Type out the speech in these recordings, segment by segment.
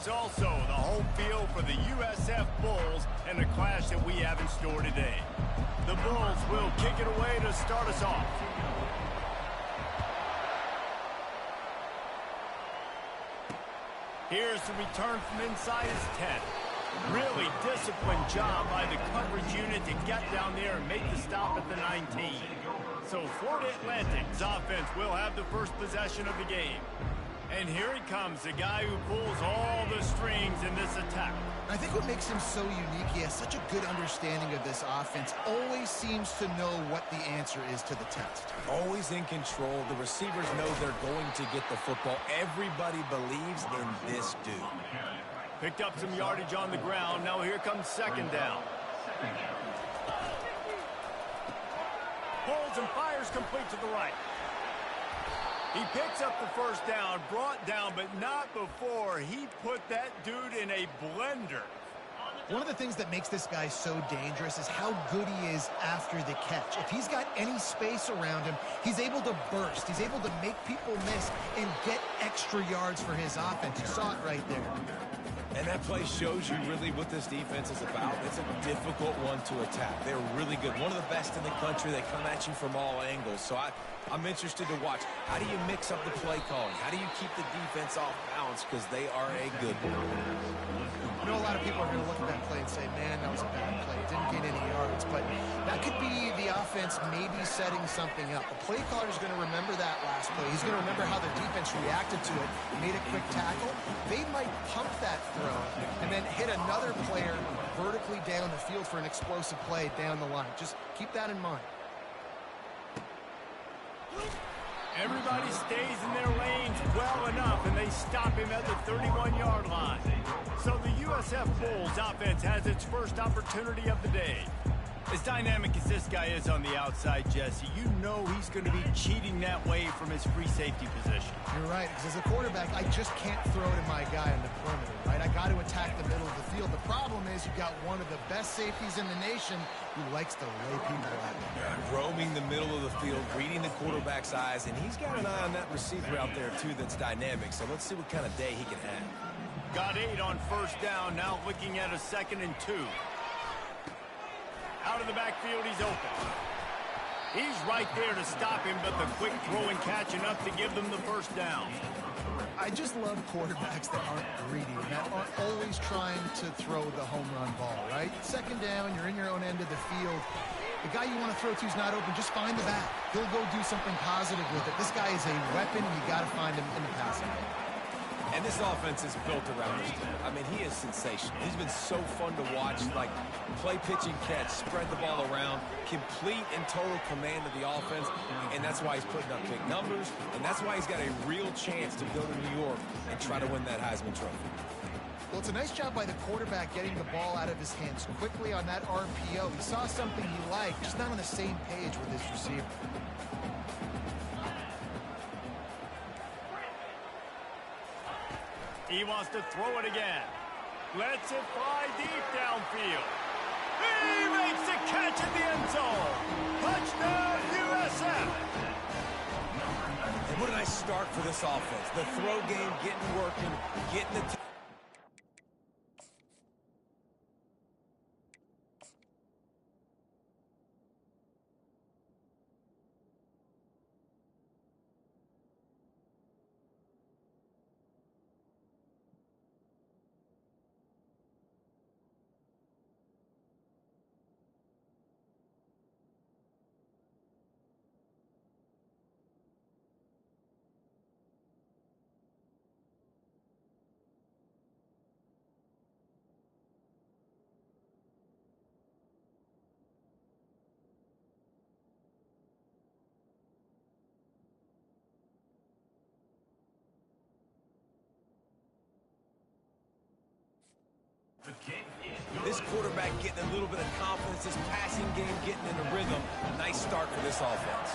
It's also the home field for the USF Bulls and the clash that we have in store today. The Bulls will kick it away to start us off. Here's the return from inside his 10. Really disciplined job by the coverage unit to get down there and make the stop at the 19. So Florida Atlantic's offense will have the first possession of the game. And here he comes, the guy who pulls all the strings in this attack. I think what makes him so unique, he has such a good understanding of this offense. Always seems to know what the answer is to the test. Always in control. The receivers know they're going to get the football. Everybody believes in this dude. Picked up some yardage on the ground. Now here comes second down. Pulls and fires complete to the right. He picks up the first down, brought down, but not before he put that dude in a blender. One of the things that makes this guy so dangerous is how good he is after the catch. If he's got any space around him, he's able to burst. He's able to make people miss and get extra yards for his offense. You saw it right there. And that play shows you really what this defense is about. It's a difficult one to attack. They're really good. One of the best in the country. They come at you from all angles. So I'm interested to watch. How do you mix up the play calling? How do you keep the defense off balance? Because they are a good one. I know a lot of people are going to look at that play and say, man, that was a bad play. It didn't gain any yards. But that could be the offense maybe setting something up. The play caller is going to remember that last play. He's going to remember how their defense reacted to it, made a quick tackle. They might pump that throw and then hit another player vertically down the field for an explosive play down the line. Just keep that in mind. Everybody stays in their lanes well enough, and they stop him at the 31-yard line. So the USF Bulls offense has its first opportunity of the day. As dynamic as this guy is on the outside, Jesse, you know he's going to be cheating that way from his free safety position. You're right, because as a quarterback, I just can't throw to my guy on the perimeter, right? I got to attack the middle of the field. The problem is you've got one of the best safeties in the nation who likes to lay people at him. Roaming the middle of the field, reading the quarterback's eyes, and he's got an eye on that receiver out there, too, that's dynamic. So let's see what kind of day he can have. Got 8 on first down, now looking at a 2nd and 2. Out of the backfield, he's open. He's right there to stop him, but the quick throw and catch enough to give them the first down. I just love quarterbacks that aren't greedy, that aren't always trying to throw the home run ball, right? Second down, you're in your own end of the field. The guy you want to throw to is not open. Just find the back. He'll go do something positive with it. This guy is a weapon. You got to find him in the passing game. And this offense is built around this dude. I mean, he is sensational. He's been so fun to watch, like play, pitch, and catch, spread the ball around, complete and total command of the offense, and that's why he's putting up big numbers, and that's why he's got a real chance to go to New York and try to win that Heisman Trophy. Well, it's a nice job by the quarterback getting the ball out of his hands quickly on that RPO. He saw something he liked, just not on the same page with his receiver. He wants to throw it again. Lets it fly deep downfield. He makes the catch in the end zone. Touchdown, USF. And what a nice start for this offense. The throw game getting working, getting the This quarterback getting a little bit of confidence, this passing game getting in a rhythm. Nice start for this offense.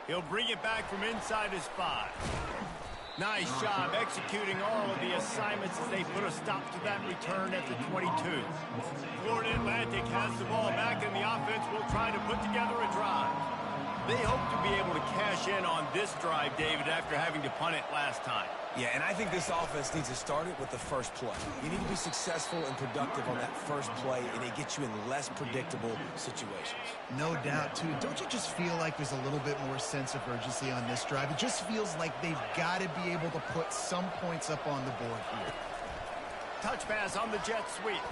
He'll bring it back from inside his 5. Nice job executing all of the assignments as they put a stop to that return at the 22. Florida Atlantic has the ball back, and the offense will try to put together a drive. They hope to be able to cash in on this drive, David, after having to punt it last time. Yeah, and I think this offense needs to start it with the first play. You need to be successful and productive on that first play, and it gets you in less predictable situations. No doubt, too. Don't you just feel like there's a little bit more sense of urgency on this drive? It just feels like they've got to be able to put some points up on the board here. Touch pass on the jet sweep.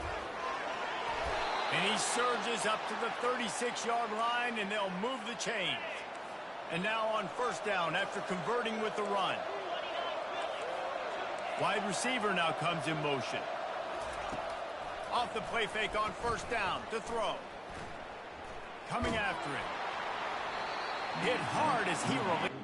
And he surges up to the 36-yard line, and they'll move the chains. And now on first down after converting with the run. Wide receiver now comes in motion. Off the play fake on first down to throw. Coming after it. Hit hard as he released.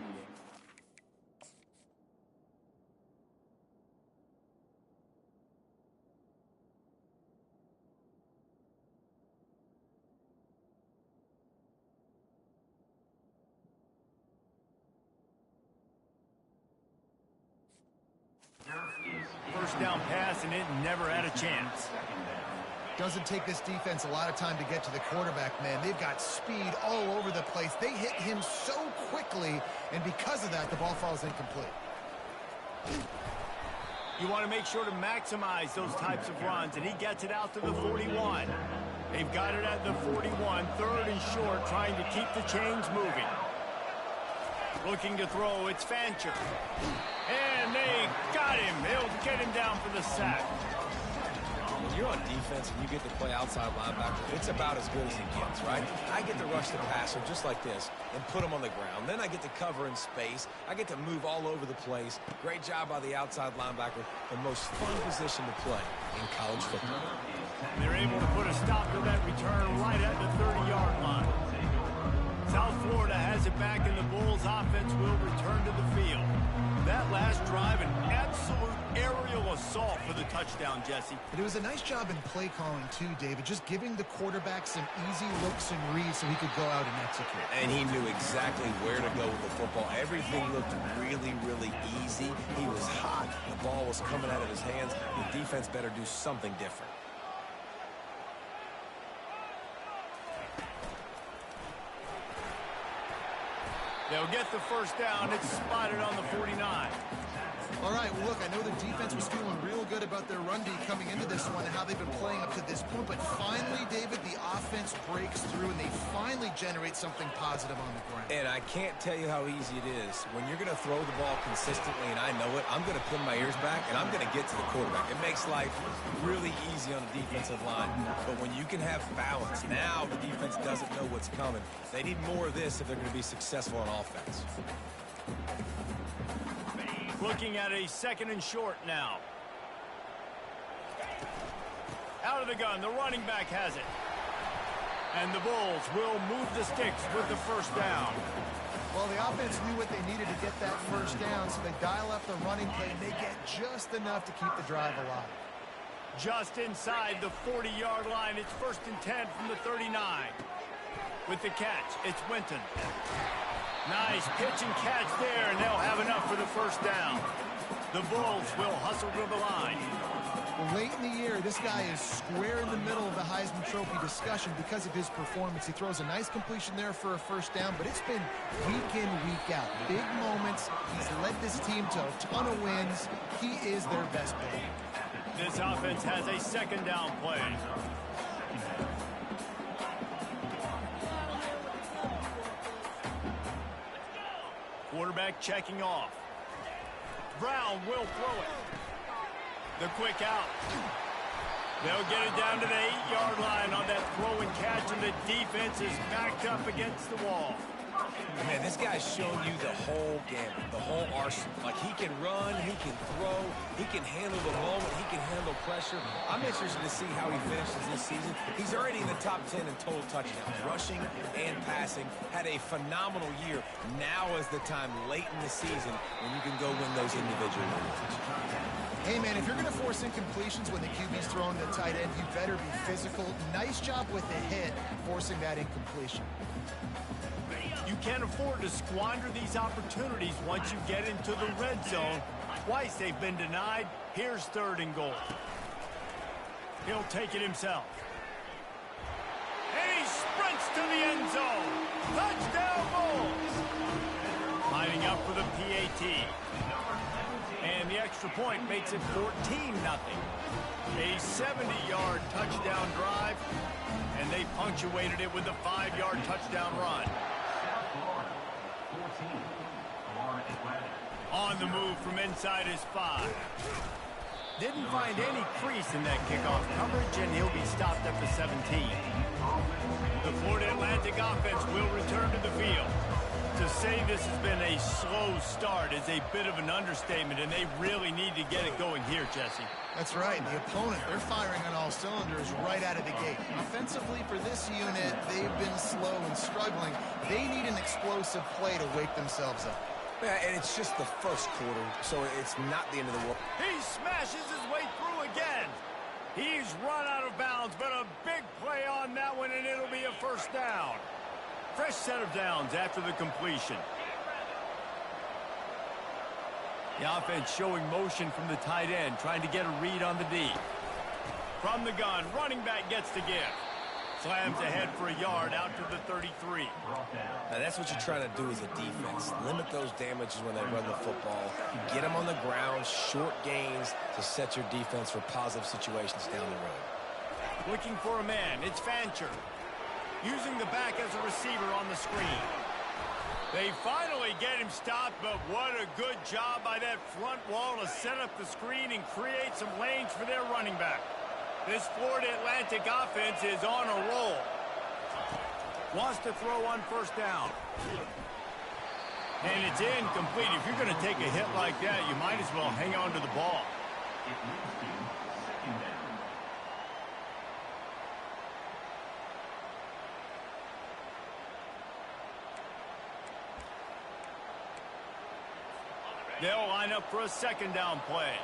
First down pass, and it never had a chance. Doesn't take this defense a lot of time to get to the quarterback, man. They've got speed all over the place. They hit him so quickly, and because of that, the ball falls incomplete. You want to make sure to maximize those types of runs, and he gets it out to the 41. They've got it at the 41, third and short, trying to keep the chains moving. Looking to throw, it's Fancher. And they got him. They'll get him down for the sack. When you're on defense and you get to play outside linebacker, it's about as good as it gets, right? I get to rush the passer just like this and put him on the ground. Then I get to cover in space. I get to move all over the place. Great job by the outside linebacker. The most fun position to play in college football. They're able to put a stop to that return right at the 30-yard line. South Florida has it back, and the Bulls offense will return to the field. That last drive, an absolute aerial assault for the touchdown, Jesse. But it was a nice job in play calling, too, David, just giving the quarterback some easy looks and reads so he could go out and execute. And he knew exactly where to go with the football. Everything looked really, really easy. He was hot. The ball was coming out of his hands. The defense better do something different. They'll get the first down. It's spotted on the 49. All right, well, look, I know the defense was feeling real good about their run D coming into this one and how they've been playing up to this point, but finally, David, the offense breaks through and they finally generate something positive on the ground. And I can't tell you how easy it is. When you're going to throw the ball consistently, and I know it, I'm going to pin my ears back, and I'm going to get to the quarterback. It makes life really easy on the defensive line, but when you can have balance, now the defense doesn't know what's coming. They need more of this if they're going to be successful on offense. Looking at a second and short now. Out of the gun, the running back has it. And the Bulls will move the sticks with the first down. Well, the offense knew what they needed to get that first down, so they dial up the running play, and they get just enough to keep the drive alive. Just inside the 40-yard line, it's 1st and 10 from the 39. With the catch, it's Winton. Nice pitch and catch there, and they'll have enough for the first down. The Bulls will hustle to the line. Well, late in the year, this guy is square in the middle of the Heisman Trophy discussion because of his performance. He throws a nice completion there for a first down, but it's been week in, week out. Big moments. He's led this team to a ton of wins. He is their best player. This offense has a second down play. Quarterback checking off. Brown will throw it. The quick out. They'll get it down to the 8-yard line on that throw and catch, and the defense is backed up against the wall. Man, this guy's shown you the whole gamut, the whole arsenal. Like, he can run, he can throw, he can handle the moment, he can handle pressure. I'm interested to see how he finishes this season. He's already in the top 10 in total touchdowns, rushing and passing. Had a phenomenal year. Now is the time late in the season when you can go win those individual awards. Hey, man, if you're going to force incompletions when the QB's throwing the tight end, you better be physical. Nice job with the hit, forcing that incompletion. You can't afford to squander these opportunities once you get into the red zone. Twice they've been denied. Here's 3rd and goal. He'll take it himself. And he sprints to the end zone. Touchdown Bulls! Lining up for the PAT. And the extra point makes it 14-0. A 70-yard touchdown drive, and they punctuated it with a 5-yard touchdown run. On the move from inside his 5. Didn't find any crease in that kickoff coverage, and he'll be stopped at the 17. The Florida Atlantic offense will return to the field. To say this has been a slow start is a bit of an understatement, and they really need to get it going here, Jesse. That's right. The opponent, they're firing on all cylinders right out of the gate. Offensively for this unit, they've been slow and struggling. They need an explosive play to wake themselves up. Yeah, and it's just the first quarter, so it's not the end of the world. He smashes his way through again. He's run out of bounds, but a big play on that one, and it'll be a first down. Fresh set of downs after the completion. The offense showing motion from the tight end, trying to get a read on the D. From the gun, running back gets the give. Slams ahead for a yard out to the 33. Now that's what you're trying to do as a defense. Limit those damages when they run the football. Get them on the ground, short gains to set your defense for positive situations down the road. Looking for a man, it's Fancher. Using the back as a receiver on the screen. They finally get him stopped, but what a good job by that front wall to set up the screen and create some lanes for their running back. This Florida Atlantic offense is on a roll. Wants to throw on first down. And it's incomplete. If you're going to take a hit like that, you might as well hang on to the ball. They'll line up for a second down play.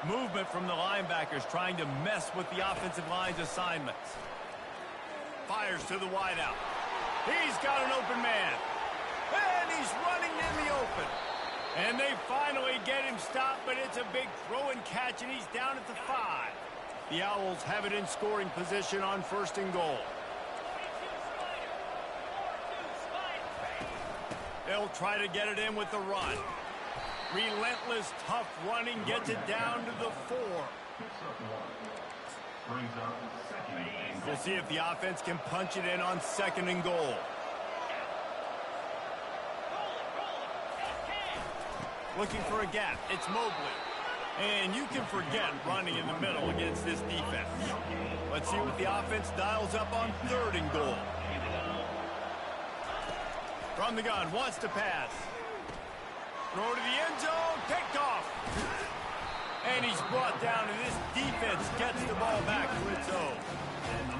Movement from the linebackers trying to mess with the offensive line's assignments. Fires to the wideout. He's got an open man. And he's running in the open. And they finally get him stopped, but it's a big throw and catch, and he's down at the 5. The Owls have it in scoring position on first and goal. They'll try to get it in with the run. Relentless, tough running gets it down to the 4. We'll see if the offense can punch it in on second and goal. Looking for a gap. It's Mobley. And you can forget running in the middle against this defense. Let's see what the offense dials up on third and goal. From the gun, wants to pass. Throw to the end zone, picked off. And he's brought down, and this defense gets the ball back for its own.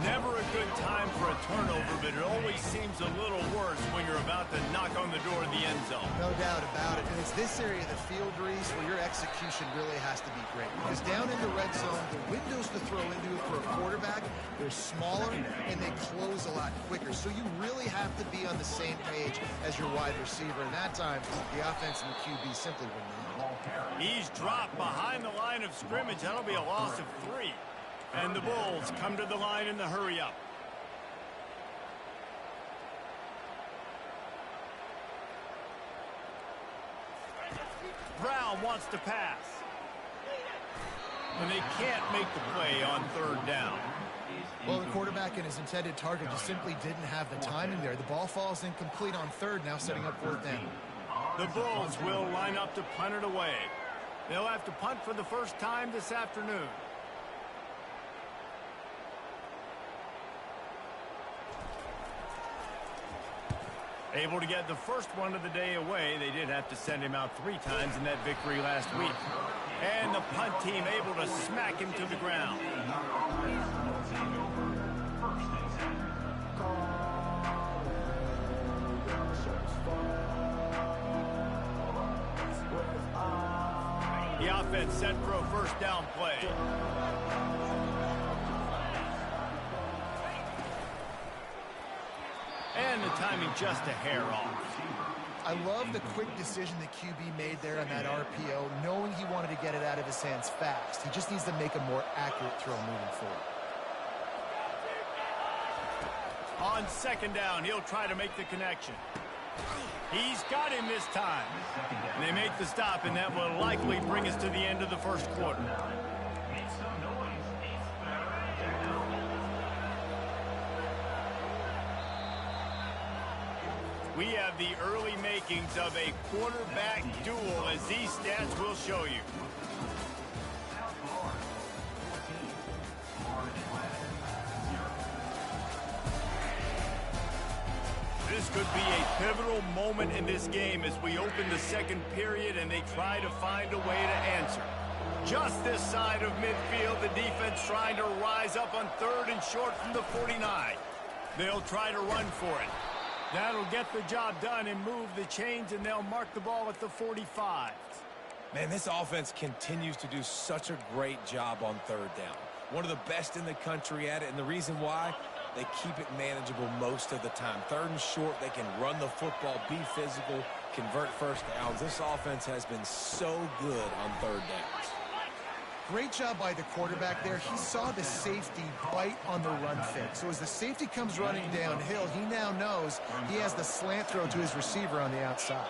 Never a good time for a turnover, but it always seems a little worse when you're about to knock on the door of the end zone. No doubt about it. And it's this area of the field, Reese, where your execution really has to be great. Because down in the red zone, the windows to throw into it for a quarterback, they're smaller and they close a lot quicker. So you really have to be on the same page as your wide receiver. And that time, the offense and the QB simply win the. He's dropped behind the line of scrimmage. That'll be a loss of 3. And the Bulls come to the line in the hurry-up. Brown wants to pass. And they can't make the play on third down. Well, the quarterback and his intended target just simply didn't have the timing there. The ball falls incomplete on third, now setting up fourth down. The Bulls will line up to punt it away. They'll have to punt for the first time this afternoon. Able to get the first one of the day away. They did have to send him out 3 times in that victory last week. And the punt team able to smack him to the ground. The offense set for a first down play. And the timing just a hair off. I love the quick decision the QB made there on that RPO, knowing he wanted to get it out of his hands fast. He just needs to make a more accurate throw moving forward. On second down, he'll try to make the connection. He's got him this time. They make the stop, and that will likely bring us to the end of the first quarter. We have the early makings of a quarterback duel, as these stats will show you. This could be a pivotal moment in this game as we open the second period and they try to find a way to answer. Just this side of midfield, the defense trying to rise up on third and short from the 49. They'll try to run for it. That'll get the job done and move the chains, and they'll mark the ball at the 45. Man, this offense continues to do such a great job on third down. One of the best in the country at it, and the reason why, they keep it manageable most of the time. Third and short, they can run the football, be physical, convert first downs. This offense has been so good on third downs. Great job by the quarterback there. He saw the safety bite on the run fake. So as the safety comes running downhill, he now knows he has the slant throw to his receiver on the outside.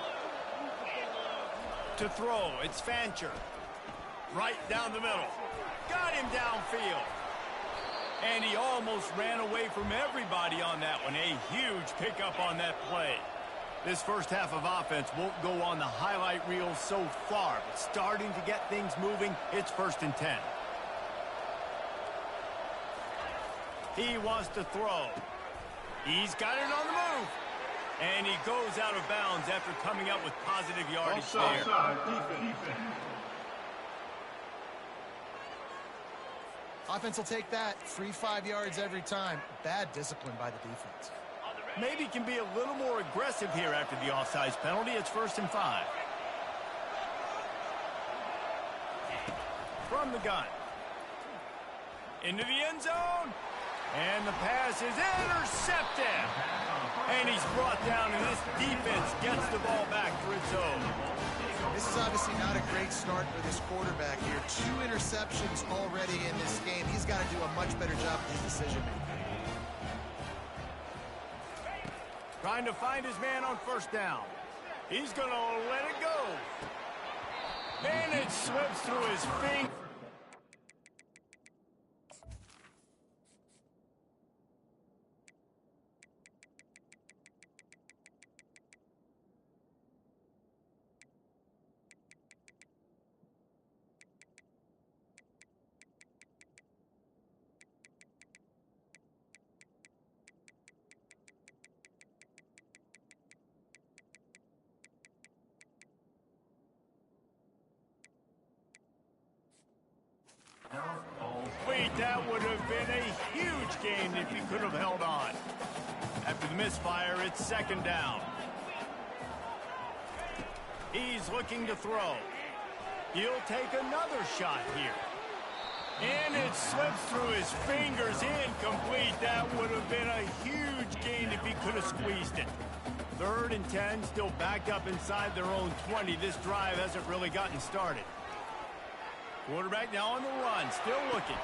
To throw, it's Fancher. Right down the middle. Got him downfield. And he almost ran away from everybody on that one. A huge pickup on that play. This first half of offense won't go on the highlight reel so far, but starting to get things moving, it's 1st and 10. He wants to throw. He's got it on the move. And he goes out of bounds after coming up with positive yardage there. Offense will take that. Free 5 yards every time. Bad discipline by the defense. Maybe can be a little more aggressive here after the offsides penalty. It's 1st and 5. From the gun. Into the end zone. And the pass is intercepted. And he's brought down, and this defense gets the ball back for its own. This is obviously not a great start for this quarterback here. 2 interceptions already in this game. He's got to do a much better job with his decision-making. Trying to find his man on 1st down. He's going to let it go. And it slips through his fingers. That would have been a huge gain if he could have held on. After the misfire, it's 2nd down. He's looking to throw. He'll take another shot here. And it slips through his fingers, incomplete. That would have been a huge gain if he could have squeezed it. 3rd and 10, still backed up inside their own 20. This drive hasn't really gotten started. Quarterback now on the run, still looking.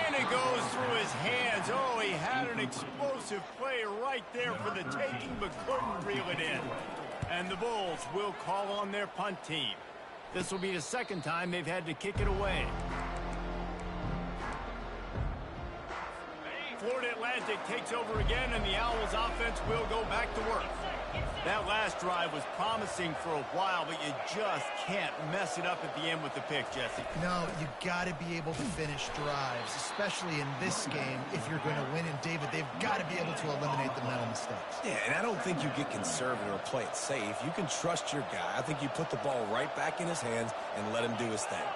And it goes through his hands. Oh, he had an explosive play right there for the taking, but couldn't reel it in. And the Bulls will call on their punt team. This will be the 2nd time they've had to kick it away. Florida Atlantic takes over again, and the Owls offense will go back to work. That last drive was promising for a while, but you just can't mess it up at the end with the pick, Jesse. No, you got to be able to finish drives, especially in this game if you're going to win. And, David, they've got to be able to eliminate the mental mistakes. Yeah, and I don't think you get conservative or play it safe. You can trust your guy. I think you put the ball right back in his hands and let him do his thing.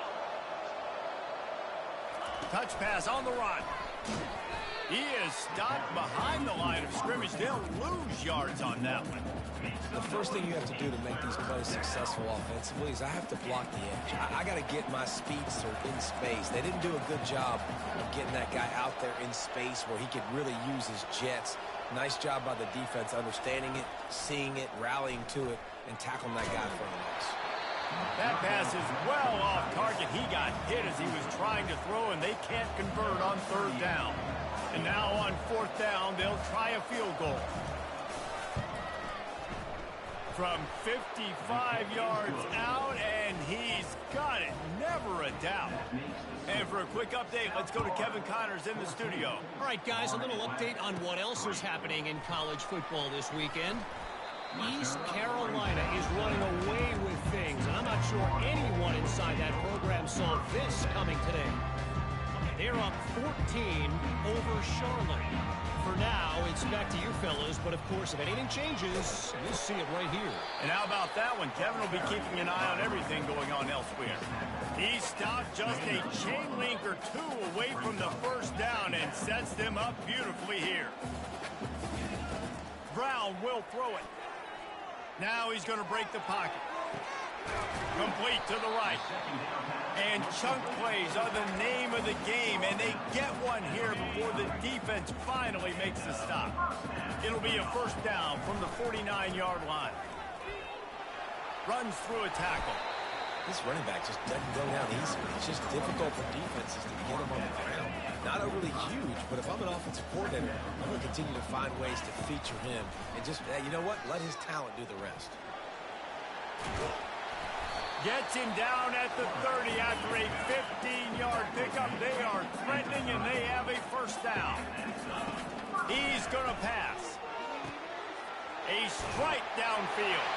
Touch pass on the run. He is stopped behind the line of scrimmage. They'll lose yards on that one. The first thing you have to do to make these plays successful offensively is I have to block the edge. I got to get my speedster in space. They didn't do a good job of getting that guy out there in space where he could really use his jets. Nice job by the defense understanding it, seeing it, rallying to it, and tackling that guy in front of us. That pass is well off target. He got hit as he was trying to throw, and they can't convert on 3rd down. And now on 4th down, they'll try a field goal. From 55 yards out, and he's got it. Never a doubt. And for a quick update, let's go to Kevin Connors in the studio. All right, guys, a little update on what else is happening in college football this weekend. East Carolina is running away with things, and I'm not sure anyone inside that program saw this coming today. They're up 14 over Charlotte. For now, it's back to you fellas, but of course, if anything changes, you'll see it right here. And how about that one? Kevin will be keeping an eye on everything going on elsewhere. He stopped just a chain link or two away from the first down and sets them up beautifully here. Brown will throw it. Now he's going to break the pocket. Complete to the right. And chunk plays are the name of the game, and they get one here before the defense finally makes the stop. It'll be a first down from the 49-yard line. Runs through a tackle. This running back just doesn't go down easy. It's just difficult for defenses to get him on the ground. Not overly huge, but if I'm an offensive coordinator, I'm going to continue to find ways to feature him and just, you know what, let his talent do the rest. Gets him down at the 30 after a 15-yard pickup. They are threatening, and they have a first down. He's going to pass. A strike downfield.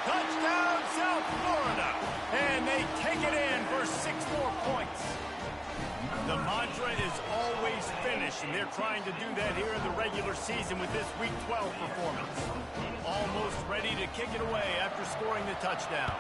Touchdown, South Florida. And they take it in for 6 more points. The mantra is always finish, and they're trying to do that here in the regular season with this Week 12 performance. Almost ready to kick it away after scoring the touchdown.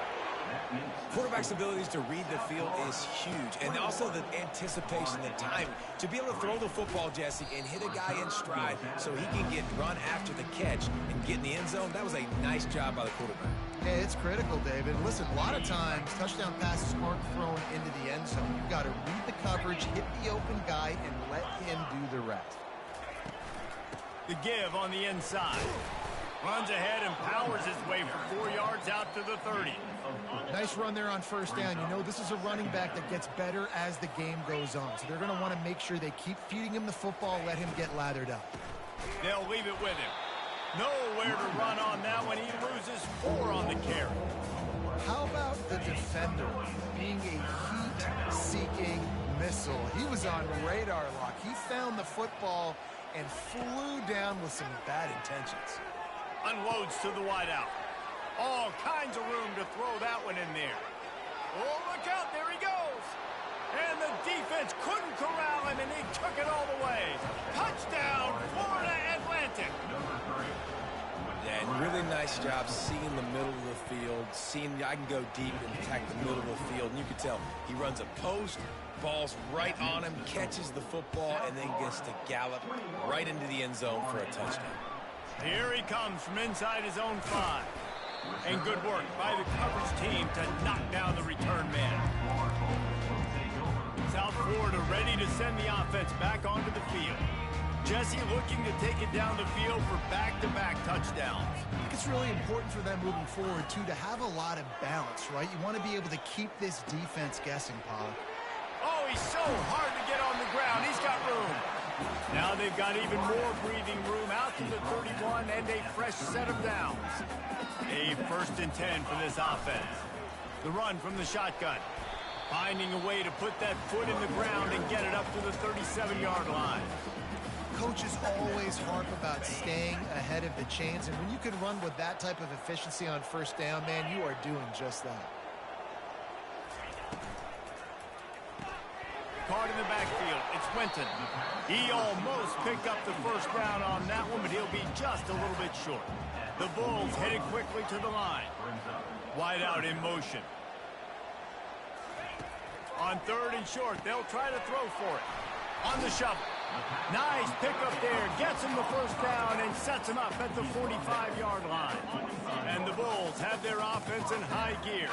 Quarterback's abilities to read the field is huge, and also the anticipation, the timing. To be able to throw the football, Jesse, and hit a guy in stride so he can get run after the catch and get in the end zone, that was a nice job by the quarterback. Yeah, it's critical, David. Listen, a lot of times, touchdown passes aren't thrown into the end zone. You've got to read the coverage, hit the open guy, and let him do the rest. The give on the inside. Runs ahead and powers his way for 4 yards out to the 30. Nice run there on first down. You know, this is a running back that gets better as the game goes on. So they're going to want to make sure they keep feeding him the football, let him get lathered up. They'll leave it with him. Nowhere to run on that one. He loses 4 on the carry. How about the defender being a heat-seeking missile? He was on radar lock. He found the football and flew down with some bad intentions. Unloads to the wideout. All kinds of room to throw that one in there. Oh, look out. There he goes. And the defense couldn't corral him, and he took it all the way. Touchdown, Florida Atlantic. Yeah, and really nice job seeing the middle of the field, seeing I can go deep and attack the middle of the field. And you can tell he runs a post, ball's right on him, catches the football, and then gets to gallop right into the end zone for a touchdown. Here he comes from inside his own 5. And good work by the coverage team to knock down the return man. South Florida ready to send the offense back onto the field. Jesse looking to take it down the field for back-to-back touchdowns. I think it's really important for them moving forward, too, to have a lot of balance, right? You want to be able to keep this defense guessing, Pollock. Oh, he's so hard to get on the ground. He's got room. Now they've got even more breathing room out to the 31 and a fresh set of downs. A 1st and 10 for this offense. The run from the shotgun. Finding a way to put that foot in the ground and get it up to the 37-yard line. Coaches always harp about staying ahead of the chains, and when you can run with that type of efficiency on first down, man, you are doing just that. Card in the backfield. It's Winton. He almost picked up the first down on that one, but he'll be just a little bit short. The Bulls headed quickly to the line. Wide out in motion. On 3rd and short, they'll try to throw for it. On the shovel. Nice pickup there. Gets him the first down and sets him up at the 45-yard line. And the Bulls have their offense in high gear.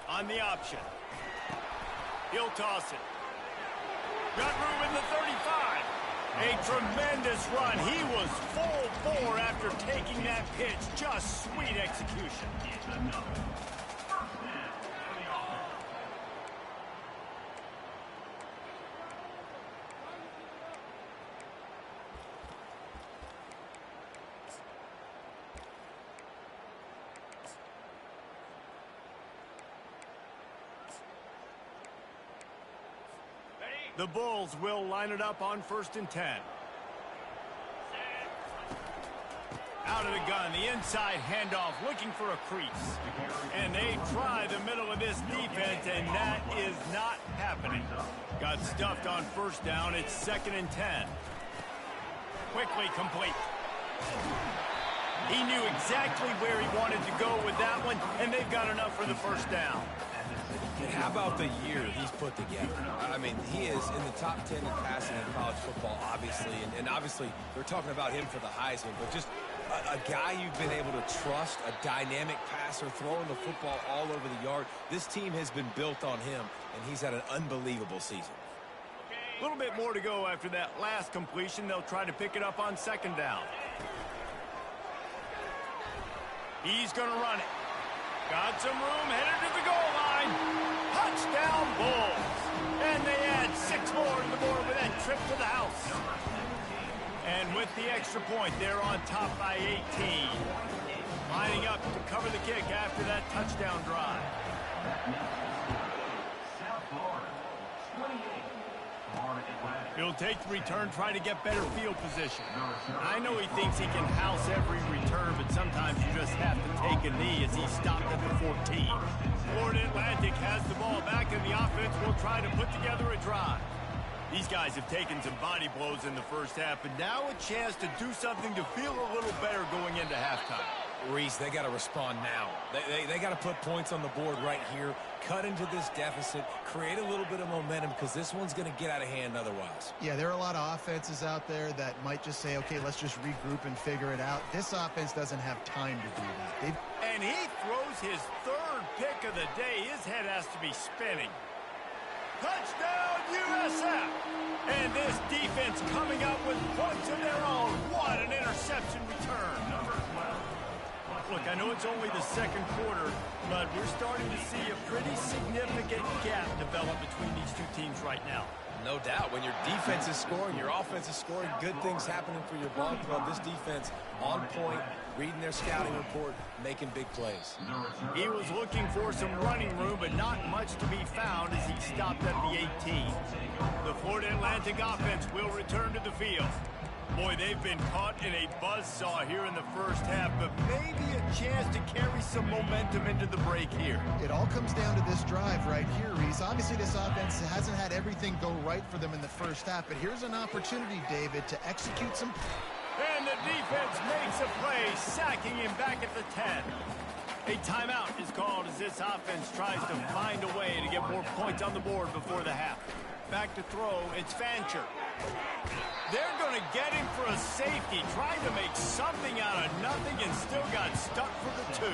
On the option. He'll toss it. Got room in the 35. A tremendous run. He was full bore after taking that pitch. Just sweet execution. The Bulls will line it up on 1st and 10. Out of the gun, the inside handoff, looking for a crease. And they try the middle of this defense, and that is not happening. Got stuffed on 1st down. It's 2nd and 10. Quickly complete. He knew exactly where he wanted to go with that one, and they've got enough for the 1st down. And how about the year he's put together? I mean, he is in the top 10 in passing in college football, obviously. And obviously, they're talking about him for the Heisman. But just a guy you've been able to trust, a dynamic passer, throwing the football all over the yard. This team has been built on him, and he's had an unbelievable season. A little bit more to go after that last completion. They'll try to pick it up on 2nd down. He's going to run it. Got some room, headed to the goal line. Touchdown, Bulls. And they add 6 more to the board with that trip to the house. And with the extra point, they're on top by 18. Lining up to cover the kick after that touchdown drive. He'll take the return, try to get better field position. I know he thinks he can house every return, but sometimes you just have to take a knee as he stopped at the 14. Florida Atlantic has the ball back, and the offense will try to put together a drive. These guys have taken some body blows in the 1st half, but now a chance to do something to feel a little better going into halftime. Reese, they got to respond now. They got to put points on the board right here, cut into this deficit, create a little bit of momentum, because this one's going to get out of hand otherwise. Yeah, there are a lot of offenses out there that might just say, okay, let's just regroup and figure it out. This offense doesn't have time to do that. And he throws his 3rd pick of the day. His head has to be spinning. Touchdown, USF! And this defense coming up with points of their own. What an interception return. Look, I know it's only the 2nd quarter, but we're starting to see a pretty significant gap develop between these two teams right now. No doubt. When your defense is scoring, your offense is scoring, good things happening for your ball club. This defense on point, reading their scouting report, making big plays. He was looking for some running room, but not much to be found as he stopped at the 18. The Florida Atlantic offense will return to the field. Boy, they've been caught in a buzzsaw here in the 1st half, but maybe a chance to carry some momentum into the break here. It all comes down to this drive right here, Reese. Obviously, this offense hasn't had everything go right for them in the 1st half, but here's an opportunity, David, to execute some... And the defense makes a play, sacking him back at the 10. A timeout is called as this offense tries to find a way to get more points on the board before the half. Back to throw, it's Fancher. They're going to get him for a safety, trying to make something out of nothing and still got stuck for the 2.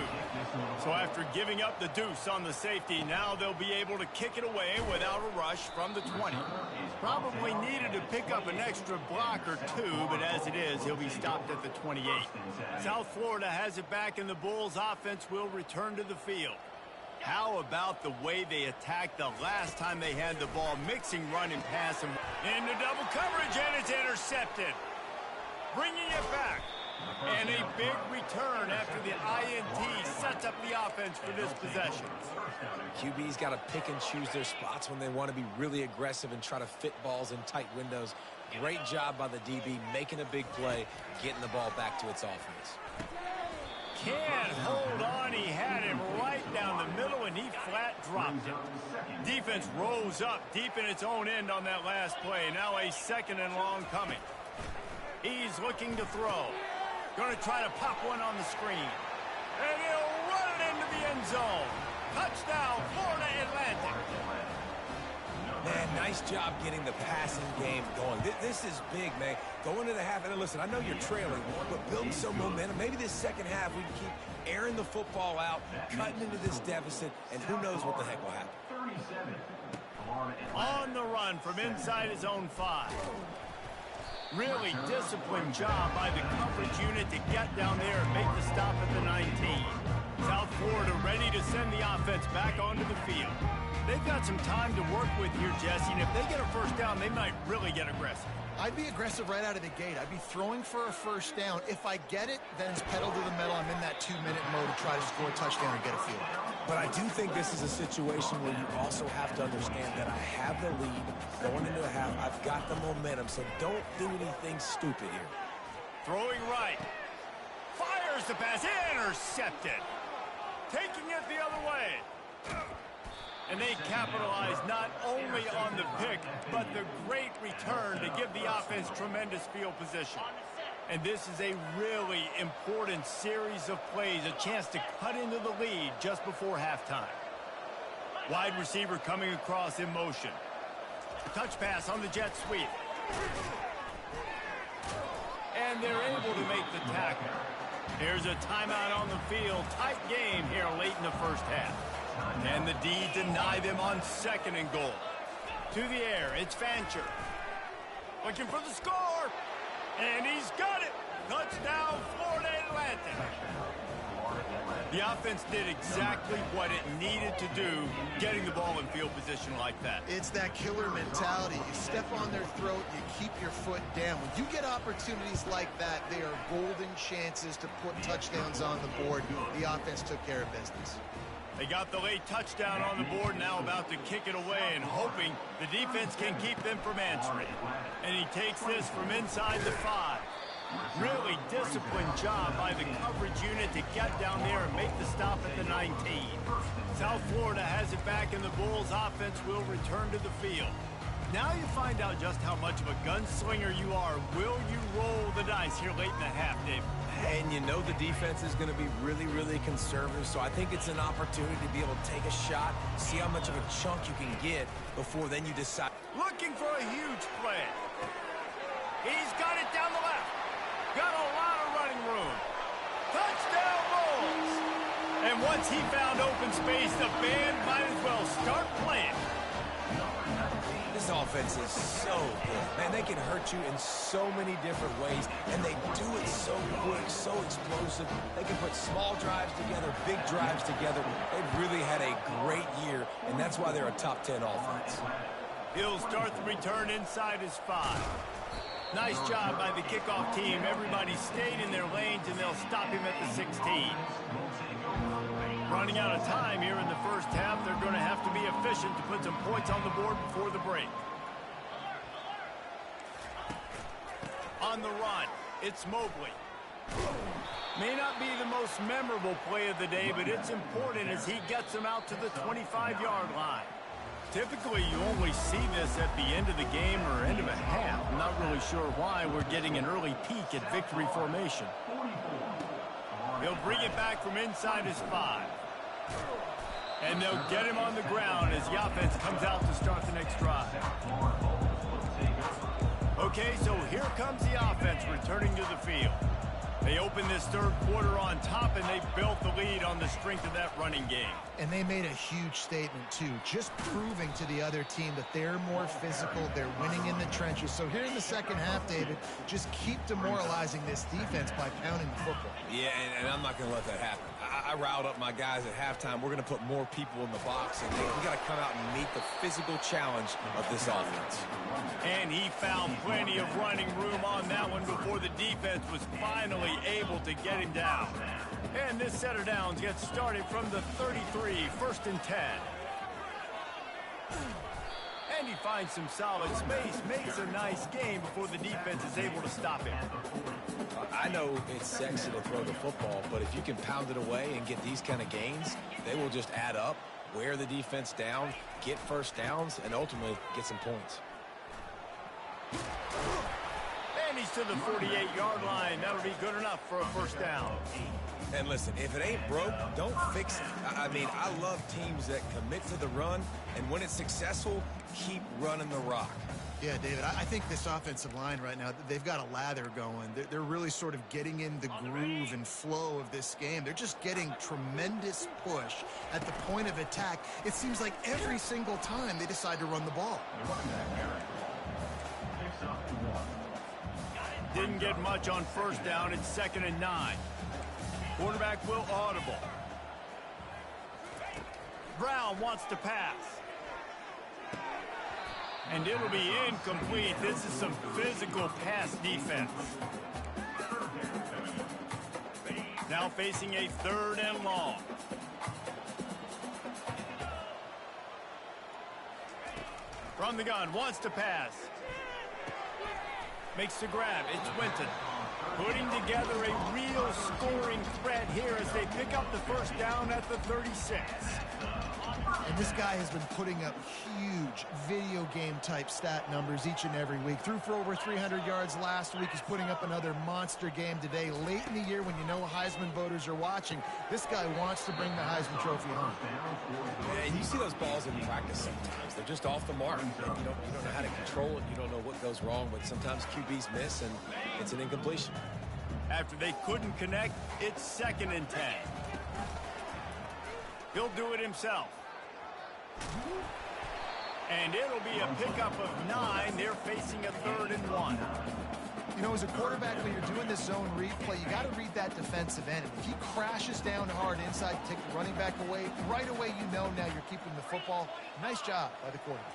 So after giving up the deuce on the safety, now they'll be able to kick it away without a rush from the 20. Probably needed to pick up an extra block or 2, but as it is, he'll be stopped at the 28. South Florida has it back, and the Bulls offense will return to the field. How about the way they attacked the last time they had the ball, mixing run and pass and into double coverage, and it's intercepted. Bringing it back. And a big return after the INT sets up the offense for this possession. QB's got to pick and choose their spots when they want to be really aggressive and try to fit balls in tight windows. Great job by the DB, making a big play, getting the ball back to its offense. Can't hold on. He had him right down the middle, and he flat dropped it. Defense rose up deep in its own end on that last play. Now a 2nd and long coming. He's looking to throw. Going to try to pop one on the screen. And he'll run it into the end zone. Touchdown, Florida Atlantic. Man, nice job getting the passing game going. This is big, man. Going to the half, and listen, I know you're trailing, but building some momentum. Maybe this 2nd half we can keep airing the football out, cutting into this deficit, and who knows what the heck will happen. On the run from inside his own 5. Really disciplined job by the coverage unit to get down there and make the stop at the 19. South Florida ready to send the offense back onto the field. They've got some time to work with here, Jesse, and if they get a 1st down, they might really get aggressive. I'd be aggressive right out of the gate. I'd be throwing for a 1st down. If I get it, then it's pedal to the metal. I'm in that 2-minute mode to try to score a touchdown and get a field. But I do think this is a situation where you also have to understand that I have the lead going into the half. I've got the momentum, so don't do anything stupid here. Throwing right. Fires the pass. Intercepted. Taking it the other way. And they capitalize not only on the pick, but the great return to give the offense tremendous field position. And this is a really important series of plays, a chance to cut into the lead just before halftime. Wide receiver coming across in motion. Touch pass on the jet sweep. And they're able to make the tackle. Here's a timeout on the field. Tight game here late in the first half. And the D deny them on 2nd and goal. To the air, it's Fancher. Looking for the score. And he's got it. Touchdown, Florida Atlantic. The offense did exactly what it needed to do, getting the ball in field position like that. It's that killer mentality. You step on their throat, you keep your foot down. When you get opportunities like that, they are golden chances to put touchdowns on the board. The offense took care of business. They got the late touchdown on the board, now about to kick it away and hoping the defense can keep them from answering. And he takes this from inside the 5. Really disciplined job by the coverage unit to get down there and make the stop at the 19. South Florida has it back, and the Bulls offense will return to the field. Now you find out just how much of a gunslinger you are. Will you roll the dice here late in the half, Dave? And you know the defense is going to be really, really conservative, so I think it's an opportunity to be able to take a shot, see how much of a chunk you can get before then you decide. Looking for a huge play. He's got it down the left. Got a lot of running room. Touchdown Bulls! And once he found open space, the band might as well start playing. This offense is so good. Man, they can hurt you in so many different ways, and they do it so quick, so explosive. They can put small drives together, big drives together. They've really had a great year, and that's why they're a top 10 offense. He'll start the return inside his 5. Nice job by the kickoff team. Everybody stayed in their lanes, and they'll stop him at the 16. Running out of time here in the first half. They're going to have to be efficient to put some points on the board before the break. On the run, it's Mobley. May not be the most memorable play of the day, but it's important as he gets them out to the 25-yard line. Typically, you only see this at the end of the game or end of a half. I'm not really sure why we're getting an early peek at victory formation. He'll bring it back from inside his 5. And they'll get him on the ground as the offense comes out to start the next drive. Okay, so here comes the offense returning to the field. They open this third quarter on top, and they built the lead on the strength of that running game. And they made a huge statement, too, just proving to the other team that they're more physical, they're winning in the trenches. So here in the second half, David, just keep demoralizing this defense by pounding the football. Yeah, and I'm not going to let that happen. I riled up my guys at halftime. We're going to put more people in the box, and we got to come out and meet the physical challenge of this offense. And he found plenty of running room on that one before the defense was finally able to get him down. And this set of downs gets started from the 33, 1st and 10. And he finds some solid space, makes a nice game before the defense is able to stop him. I know it's sexy to throw the football, but if you can pound it away and get these kind of gains, they will just add up, wear the defense down, get first downs, and ultimately get some points. And he's to the 48-yard line. That'll be good enough for a first down. And listen, if it ain't broke, don't fix it. I mean, I love teams that commit to the run, and when it's successful, keep running the rock. Yeah, David, I think this offensive line right now, they've got a lather going. They're really sort of getting in the groove and flow of this game. They're just getting tremendous push at the point of attack. It seems like every single time they decide to run the ball. Didn't get much on first down. It's 2nd and 9. Quarterback will audible. Brown wants to pass. And it'll be incomplete. This is some physical pass defense. Now facing a 3rd and long. From the gun, wants to pass. Makes the grab. It's Winton. Putting together a real scoring threat here as they pick up the first down at the 36. And this guy has been putting up huge video game type stat numbers each and every week. Threw for over 300 yards last week. He's putting up another monster game today. Late in the year when you know Heisman voters are watching, this guy wants to bring the Heisman Trophy home. Yeah, you see those balls in practice sometimes. They're just off the mark. You don't know how to control it. You don't know what goes wrong, but sometimes QBs miss, and it's an incompletion. After they couldn't connect, it's 2nd and 10. He'll do it himself. And it'll be a pickup of 9. They're facing a 3rd and 1. You know, as a quarterback, when you're doing this zone replay, you got to read that defensive end. If he crashes down hard inside, take the running back away, right away you know now you're keeping the football. Nice job by the quarterback.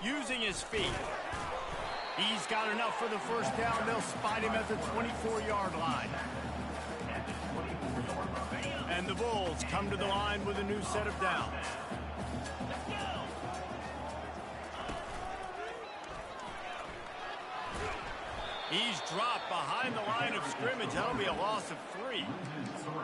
Using his feet. He's got enough for the first down. They'll spot him at the 24-yard line. And the Bulls come to the line with a new set of downs. He's dropped behind the line of scrimmage. That'll be a loss of 3.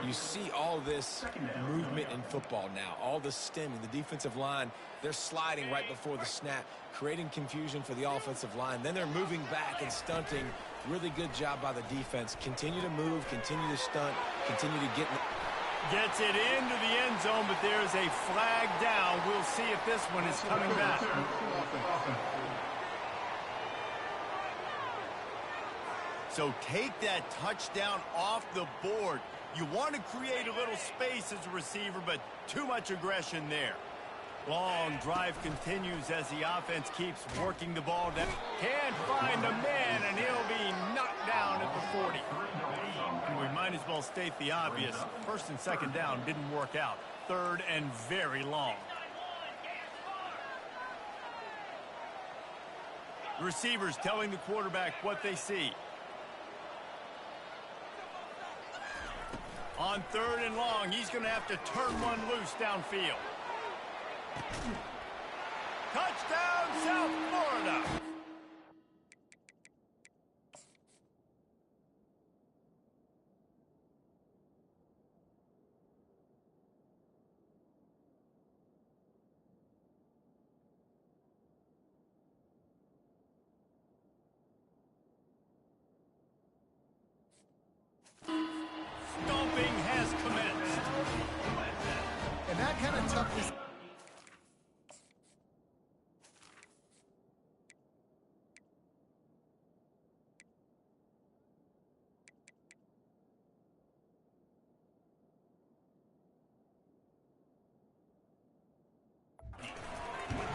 You see all this movement in football now, all the stemming, the defensive line, they're sliding right before the snap, creating confusion for the offensive line. Then they're moving back and stunting. Really good job by the defense. Continue to move, continue to stunt, continue to get... Gets it into the end zone, but there's a flag down. We'll see if this one is coming back. So take that touchdown off the board. You want to create a little space as a receiver, but too much aggression there. Long drive continues as the offense keeps working the ball down. Can't find a man, and he'll be knocked down at the 40. And we might as well state the obvious. 1st and 2nd down didn't work out. 3rd and very long. The receivers telling the quarterback what they see. On 3rd and long, he's going to have to turn one loose downfield. Touchdown, South Florida! Stomping has commenced. And that kind of toughness...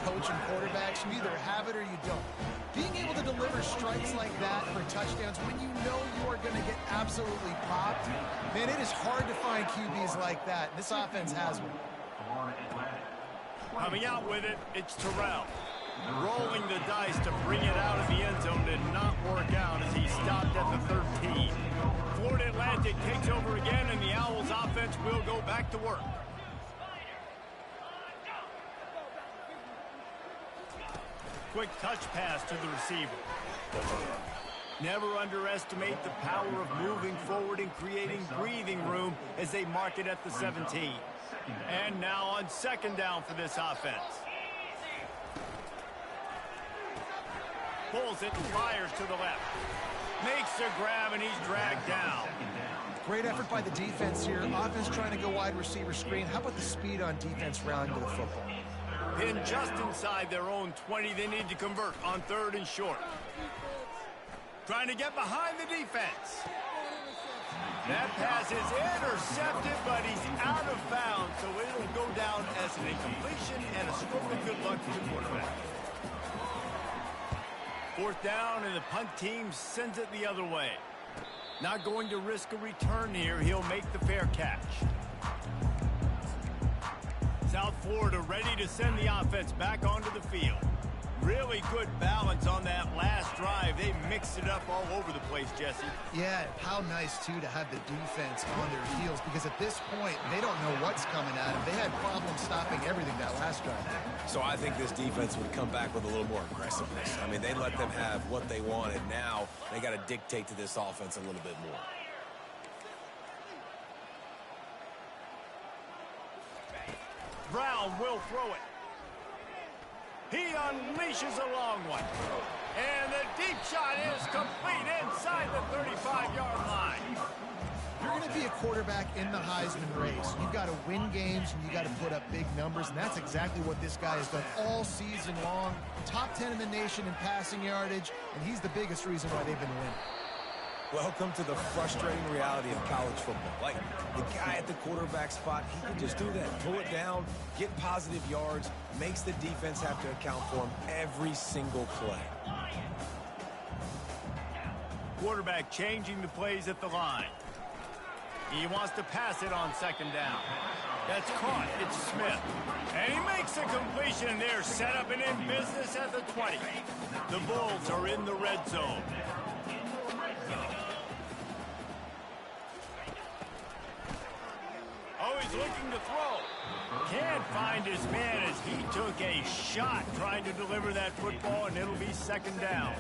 Coaching quarterbacks, you either have it or you don't. Being able to deliver strikes like that for touchdowns when you know you are going to get absolutely popped, man, it is hard to find QBs like that. This offense has one. Coming out with it, it's Terrell. Rolling the dice to bring it out of the end zone did not work out as he stopped at the 13. Florida Atlantic takes over again, and the Owls offense will go back to work. Quick touch pass to the receiver. Never underestimate the power of moving forward and creating breathing room as they mark it at the 17. And now on 2nd down for this offense. Pulls it and fires to the left. Makes the grab, and he's dragged down. Great effort by the defense here. Offense trying to go wide receiver screen. How about the speed on defense rounding to the football? Pinned just inside their own 20. They need to convert on 3rd and short. Trying to get behind the defense. That pass is intercepted, but he's out of bounds, so it'll go down as an incompletion and a stroke of good luck to the quarterback. 4th down, and the punt team sends it the other way. Not going to risk a return here. He'll make the fair catch. South Florida ready to send the offense back onto the field. Really good balance on that last drive. They mixed it up all over the place, Jesse. Yeah, how nice, too, to have the defense on their heels, because at this point, they don't know what's coming at them. They had problems stopping everything that last drive. So I think this defense would come back with a little more aggressiveness. I mean, they let them have what they wanted. Now they got to dictate to this offense a little bit more. Brown will throw it. He unleashes a long one. And the deep shot is complete inside the 35-yard line. You're going to be a quarterback in the Heisman race. You've got to win games, and you got to put up big numbers, and that's exactly what this guy has done all season long. Top 10 in the nation in passing yardage, and he's the biggest reason why they've been winning. Welcome to the frustrating reality of college football. Like, the guy at the quarterback spot, he can just do that. Pull it down, get positive yards, makes the defense have to account for him every single play. Quarterback changing the plays at the line. He wants to pass it on second down. That's caught. It's Smith. And he makes a completion, and they're set up and in business at the 20. The Bulls are in the red zone. Oh, he's looking to throw. Can't find his man as he took a shot trying to deliver that football, and it'll be second down.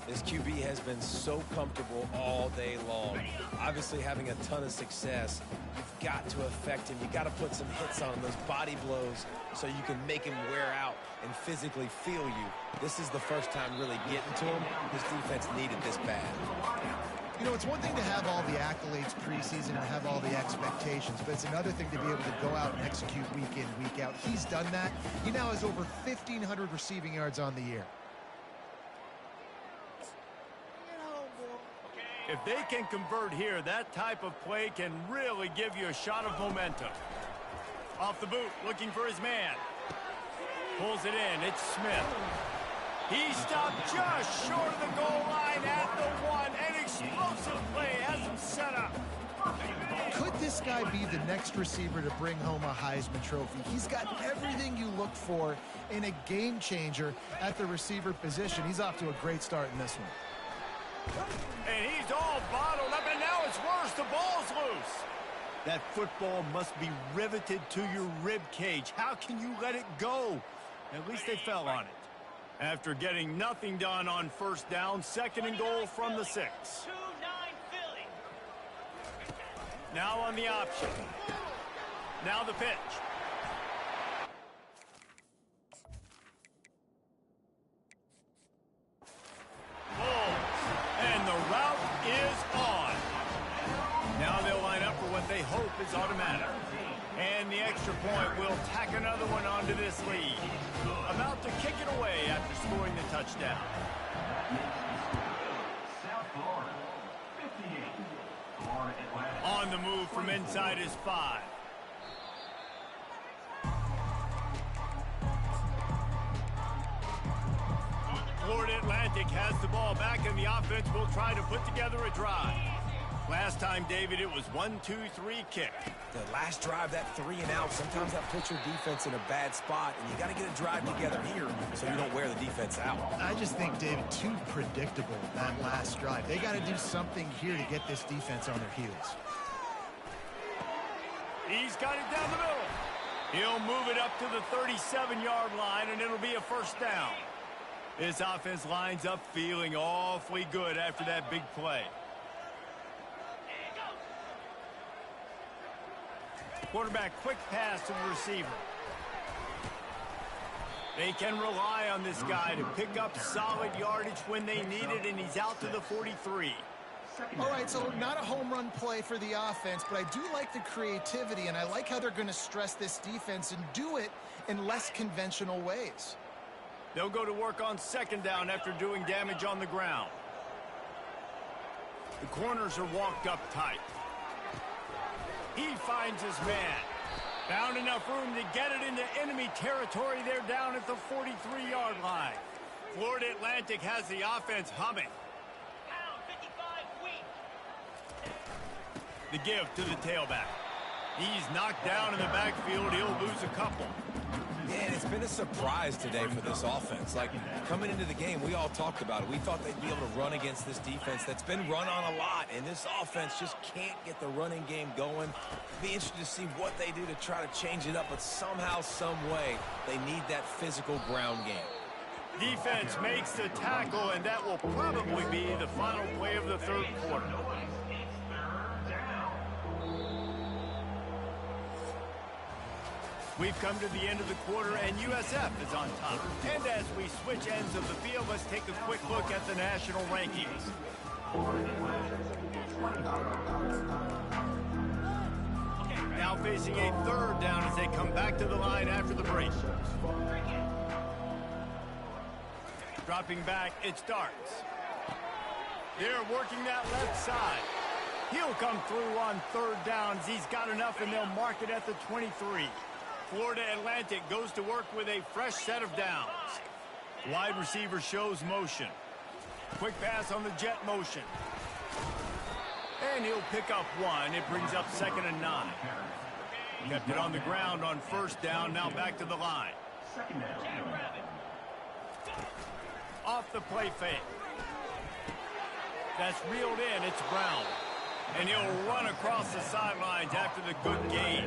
This QB has been so comfortable all day long. Obviously having a ton of success. You've got to affect him. You've got to put some hits on him, those body blows, so you can make him wear out and physically feel you. This is the first time really getting to him. This defense needed this bad. You know, it's one thing to have all the accolades preseason and have all the expectations, but it's another thing to be able to go out and execute week in, week out. He's done that. He now has over 1,500 receiving yards on the year. If they can convert here, that type of play can really give you a shot of momentum. Off the boot, looking for his man. Pulls it in. It's Smith. He stopped just short of the goal line at the 1. An explosive play has him set up. Could this guy be the next receiver to bring home a Heisman Trophy? He's got everything you look for in a game changer at the receiver position. He's off to a great start in this one. And he's all bottled up, and now it's worse. The ball's loose. That football must be riveted to your rib cage. How can you let it go? At least they fell on it. After getting nothing done on first down, second and goal from the 6. Now on the option. Now the pitch. And the route is on. Now they'll line up for what they hope is automatic. And the extra point will tack another one onto this lead. About to kick it away after scoring the touchdown. On the move from inside his 5. Florida Atlantic has the ball back, and the offense will try to put together a drive. Last time, David, it was 1-2-3 kick. The last drive, that 3 and out, sometimes that puts your defense in a bad spot, and you got to get a drive together here so you don't wear the defense out. I just think, David, too predictable, that last drive. They got to do something here to get this defense on their heels. He's got it down the middle. He'll move it up to the 37-yard line, and it'll be a first down. This offense lines up feeling awfully good after that big play. Quarterback quick pass to the receiver. They can rely on this guy to pick up solid yardage when they need it, and he's out to the 43. All right, so not a home run play for the offense, but I do like the creativity, and I like how they're going to stress this defense and do it in less conventional ways. They'll go to work on second down after doing damage on the ground. The corners are walked up tight. He finds his man. Found enough room to get it into enemy territory. They're down at the 43-yard line. Florida Atlantic has the offense humming. The give to the tailback. He's knocked down in the backfield. He'll lose a couple. Yeah, and it's been a surprise today for this offense. Like, coming into the game, we all talked about it. We thought they'd be able to run against this defense that's been run on a lot, and this offense just can't get the running game going. Be interested to see what they do to try to change it up, but somehow, some way, they need that physical ground game. Defense makes the tackle, and that will probably be the final play of the third quarter. We've come to the end of the quarter, and USF is on top. And as we switch ends of the field, let's take a quick look at the national rankings. Now facing a third down as they come back to the line after the break. Dropping back, it starts. They're working that left side. He'll come through on third downs. He's got enough, and they'll mark it at the 23. Florida Atlantic goes to work with a fresh set of downs. Wide receiver shows motion. Quick pass on the jet motion. And he'll pick up one. It brings up 2nd and 9. Kept it on the ground on first down. Now back to the line. Off the play fake. That's reeled in. It's Brown. And he'll run across the sidelines after the good gain.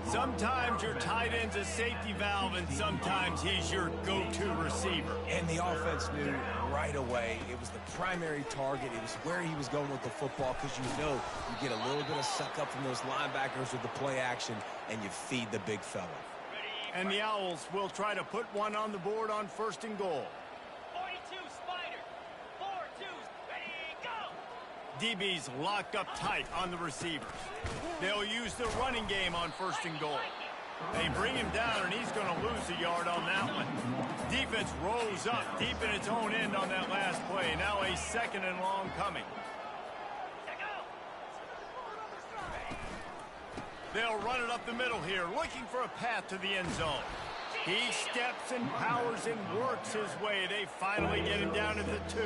Sometimes your tight end's a safety valve, and sometimes he's your go-to receiver. And the offense knew right away it was the primary target. It was where he was going with the football, because you know you get a little bit of suck up from those linebackers with the play action, and you feed the big fella. And the Owls will try to put one on the board on 1st and goal. 42 Spider. 4-2. Ready, go! DB's locked up tight on the receivers. They'll use the running game on 1st and goal. They bring him down, and he's going to lose a yard on that one. Defense rolls up deep in its own end on that last play. Now a 2nd and long coming. They'll run it up the middle here, looking for a path to the end zone. He steps and powers and works his way. They finally get him down at the 2.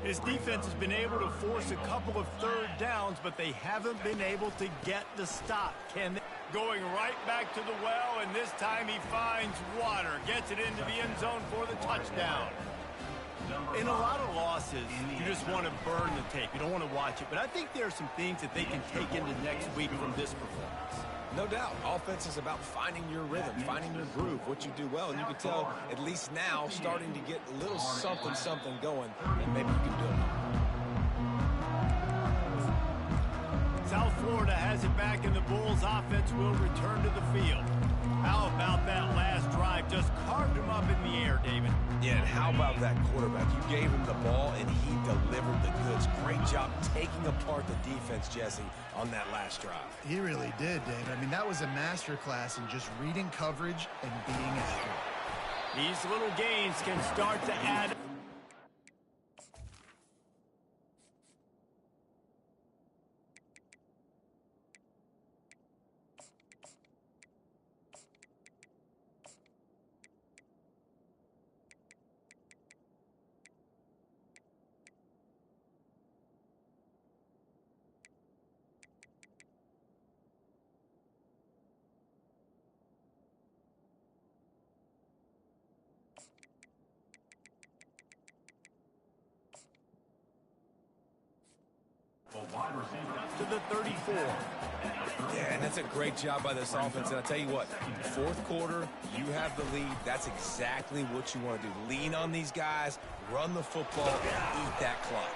His defense has been able to force a couple of third downs, but they haven't been able to get the stop. Can they? Going right back to the well, and this time he finds water. Gets it into the end zone for the touchdown. In a lot of losses, you just want to burn the tape. You don't want to watch it. But I think there are some things that they can take into next week from this performance. No doubt. Offense is about finding your rhythm, finding your groove, what you do well. And you can tell, at least now, starting to get a little something going, and maybe you can do it. South Florida has it back, and the Bulls offense will return to the field. How about that last drive? Just carved him up in the air, David. Yeah, and how about that quarterback? You gave him the ball, and he delivered the goods. Great job taking apart the defense, Jesse, on that last drive. He really did, David. I mean, that was a masterclass in just reading coverage and being accurate. These little gains can start to add. To the 34. Yeah, and that's a great job by this offense. And I'll tell you what, 4th quarter, you have the lead. That's exactly what you want to do. Lean on these guys, run the football, eat that clock.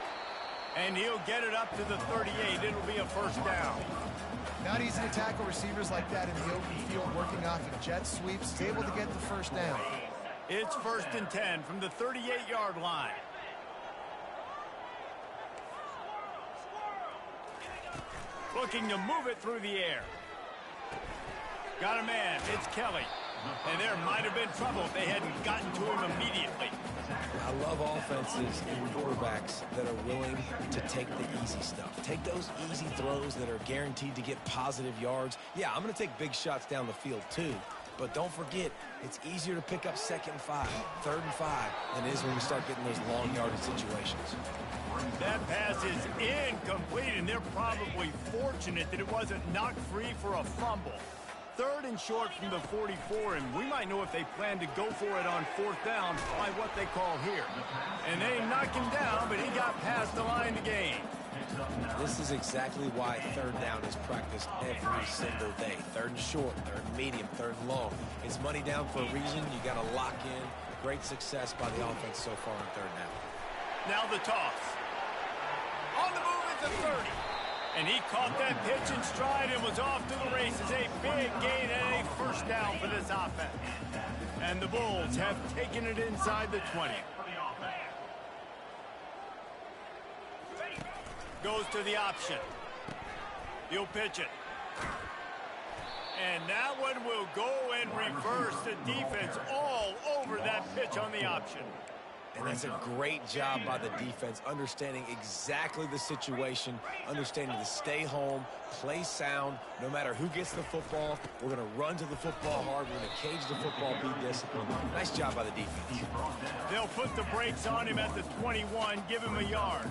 And he'll get it up to the 38. It'll be a 1st down. Not easy to tackle receivers like that in the open field, working off of jet sweeps. He's able to get the 1st down. It's 1st and 10 from the 38-yard line. Looking to move it through the air. Got a man. It's Kelly. And there might have been trouble if they hadn't gotten to him immediately. I love offenses and quarterbacks that are willing to take the easy stuff. Take those easy throws that are guaranteed to get positive yards. Yeah, I'm going to take big shots down the field too. But don't forget, it's easier to pick up 2nd and 5, 3rd and 5 than it is when you start getting those long yardage situations. That pass is incomplete, and they're probably fortunate that it wasn't knocked free for a fumble. 3rd and short from the 44, and we might know if they plan to go for it on 4th down by what they call here. And they knocked him down, but he got past the line to gain. This is exactly why 3rd down is practiced every single day. 3rd and short, 3rd and medium, 3rd and long. It's money down for a reason. You got to lock in. Great success by the offense so far on 3rd down. Now the toss. On the move at the 30. And he caught that pitch in stride and was off to the races. A big gain and a 1st down for this offense. And the Bulls have taken it inside the 20. Goes to the option. He'll pitch it. And that one will go in reverse. The defense all over that pitch on the option. And that's a great job by the defense, understanding exactly the situation, understanding to stay home, play sound, no matter who gets the football. We're going to run to the football hard. We're going to cage the football, be disciplined. Nice job by the defense. They'll put the brakes on him at the 21, give him a yard.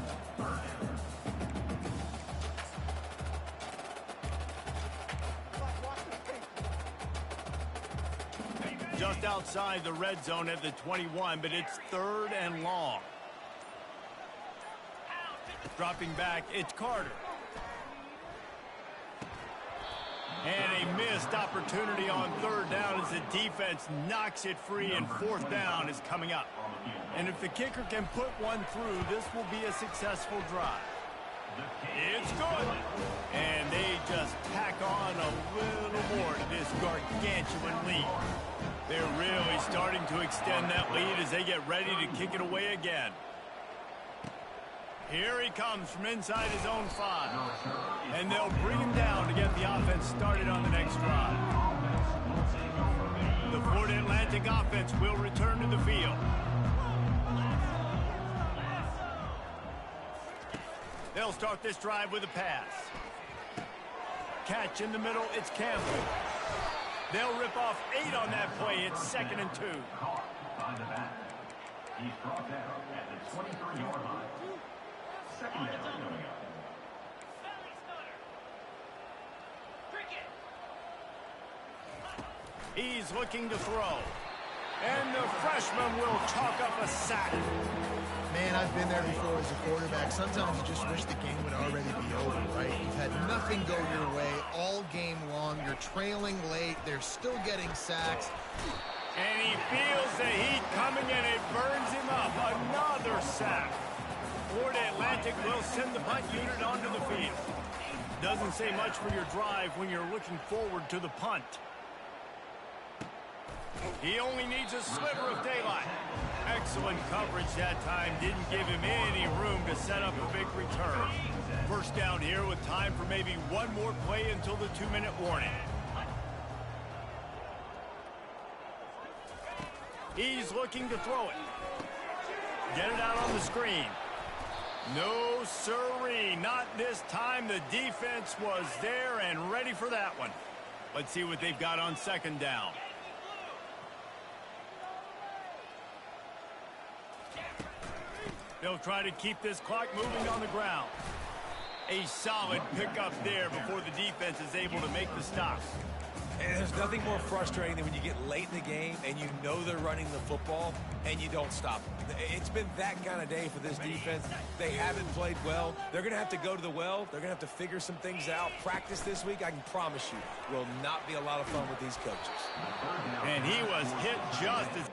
Just outside the red zone at the 21, but it's 3rd and long. Dropping back, it's Carter. And a missed opportunity on 3rd down as the defense knocks it free, and 4th down is coming up. And if the kicker can put one through, this will be a successful drive. It's good. And they just pack on a little more to this gargantuan lead. They're really starting to extend that lead as they get ready to kick it away again. Here he comes from inside his own 5. And they'll bring him down to get the offense started on the next drive. The Florida Atlantic offense will return to the field. They'll start this drive with a pass. Catch in the middle, it's Campbell. They'll rip off 8 on that play. It's 2nd and 2. He's brought down at the 23-yard line. 2nd down coming up. He's looking to throw. And the freshman will chalk up a sack. Man, I've been there before as a quarterback. Sometimes you just wish the game would already be over, right? You've had nothing go your way all game long. You're trailing late. They're still getting sacks. And he feels the heat coming, and it burns him up. Another sack. Florida Atlantic will send the punt unit onto the field. Doesn't say much for your drive when you're looking forward to the punt. He only needs a sliver of daylight. Excellent coverage that time. Didn't give him any room to set up a big return. 1st down here with time for maybe one more play until the 2-minute warning. He's looking to throw it. Get it out on the screen. No sirree, not this time. The defense was there and ready for that one. Let's see what they've got on 2nd down. They'll try to keep this clock moving on the ground. A solid pickup there before the defense is able to make the stop. And there's nothing more frustrating than when you get late in the game and you know they're running the football and you don't stop them. It's been that kind of day for this defense. They haven't played well. They're going to have to go to the well. They're going to have to figure some things out. Practice this week, I can promise you, will not be a lot of fun with these coaches. And he was hit just as...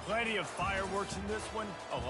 Plenty of fireworks in this one. A lot.